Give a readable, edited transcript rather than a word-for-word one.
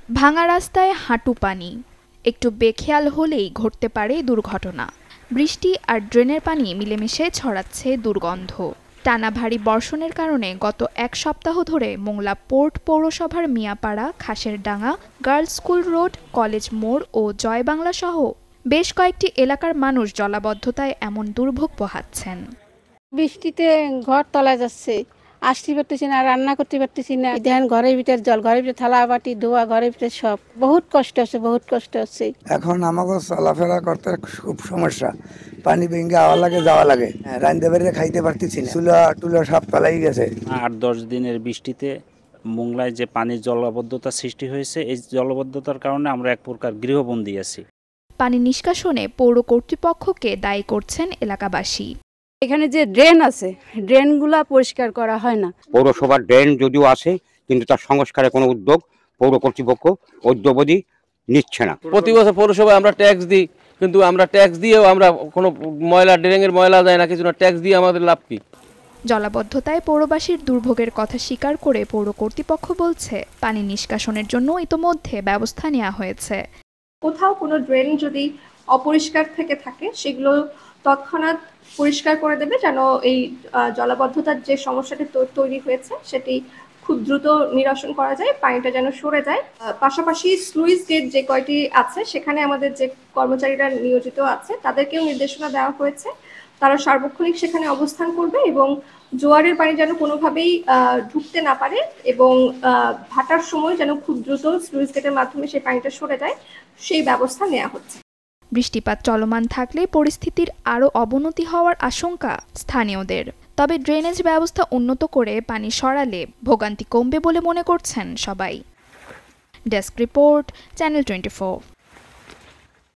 ভাঙা রাস্তায় হাঁটু পানি, একটু বেখেয়াল হলেই ঘটতে পারে দুর্ঘটনা। বৃষ্টি আর ড্রেনের পানি মিলেমিশে ছড়াচ্ছে দুর্গন্ধ। টানা ভারী বর্ষণের কারণে গত এক সপ্তাহ ধরে মোংলা পোর্ট পৌরসভার Miyapara, Khaserdanga, girls school road, college মোড় ও জয়বাংলা সহ বেশ কয়েকটি এলাকার মানুষ জলাবদ্ধতায় এমন দুর্ভোগ পোহাচ্ছেন। বৃষ্টিতে ঘর তলায় যাচ্ছে, আসতে পারতেছি না, রান্না করতে পারতেছি না। দেখেন ঘরের ভিতরে জল, ঘরের ভিতরে থালা বাটি ধোয়া, ঘরের ভিতরে সব বহুত কষ্ট হচ্ছে, বহুত কষ্ট হচ্ছে। এখন আমাকে চলাফেরা করতে খুব সমস্যা, পানি ভেঙে আওয়া লাগে, যাওয়া লাগে, রান্দে বেরিয়ে খাইতে পারতেছি না, চুলা টুলা সব তলাই গেছে। ৮-১০ দিনের বৃষ্টিতে মোংলায় যে পানির জলাবদ্ধতা সৃষ্টি হয়েছে, এই জলাবদ্ধতার কারণে আমরা এক প্রকার গৃহবন্দী আছি। পানি নিষ্কাশনে পৌর কর্তৃপক্ষকে দায়ী করছেন এলাকাবাসী। এখানে যে ড্রেন আছে, ড্রেনগুলা পরিষ্কার করা হয় না। পৌরসভার ড্রেন যদিও আছে, কিন্তু তার সংস্কারের কোনো উদ্যোগ পৌর কর্তৃপক্ষ অদ্যাবধি নিচ্ছে না। প্রতি বছর পৌরসভায় আমরা ট্যাক্স দিই, কিন্তু আমরা ট্যাক্স দিয়েও আমরা কোনো ময়লা, ড্রেনের ময়লা যায় না, কিছু না। ট্যাক্স দিয়ে আমাদের লাভ কি? জলাবদ্ধতায় পৌরবাসীর দুর্ভোগের কথা স্বীকার করে পৌর কর্তৃপক্ষ বলছে, পানি নিষ্কাশনের জন্য ইতোমধ্যে ব্যবস্থা নেওয়া হয়েছে। কোথাও কোনো ড্রেন যদি অপরিষ্কার থেকে থাকে, সেগুলো তৎক্ষণাৎ পরিষ্কার করে দেবে, যেন এই জলাবদ্ধতার যে সমস্যাটি তৈরি হয়েছে সেটি খুব দ্রুত নিরসন করা যায়, পানিটা যেন সরে যায়। পাশাপাশি স্লুইস গেট যে কয়টি আছে, সেখানে আমাদের যে কর্মচারীরা নিয়োজিত আছে তাদেরকেও নির্দেশনা দেওয়া হয়েছে, তারা সার্বক্ষণিক সেখানে অবস্থান করবে এবং জোয়ারের পানি যেন কোনোভাবেই ঢুকতে না পারে এবং ভাটার সময় যেন খুব দ্রুত স্লুইস গেটের মাধ্যমে সেই পানিটা সরে যায়, সেই ব্যবস্থা নেওয়া হচ্ছে। বৃষ্টিপাত চলমান থাকলে পরিস্থিতির আরও অবনতি হওয়ার আশঙ্কা স্থানীয়দের। তবে ড্রেনেজ ব্যবস্থা উন্নত করে পানি সরালে ভোগান্তি কমবে বলে মনে করছেন সবাই। Desk report, channel 24।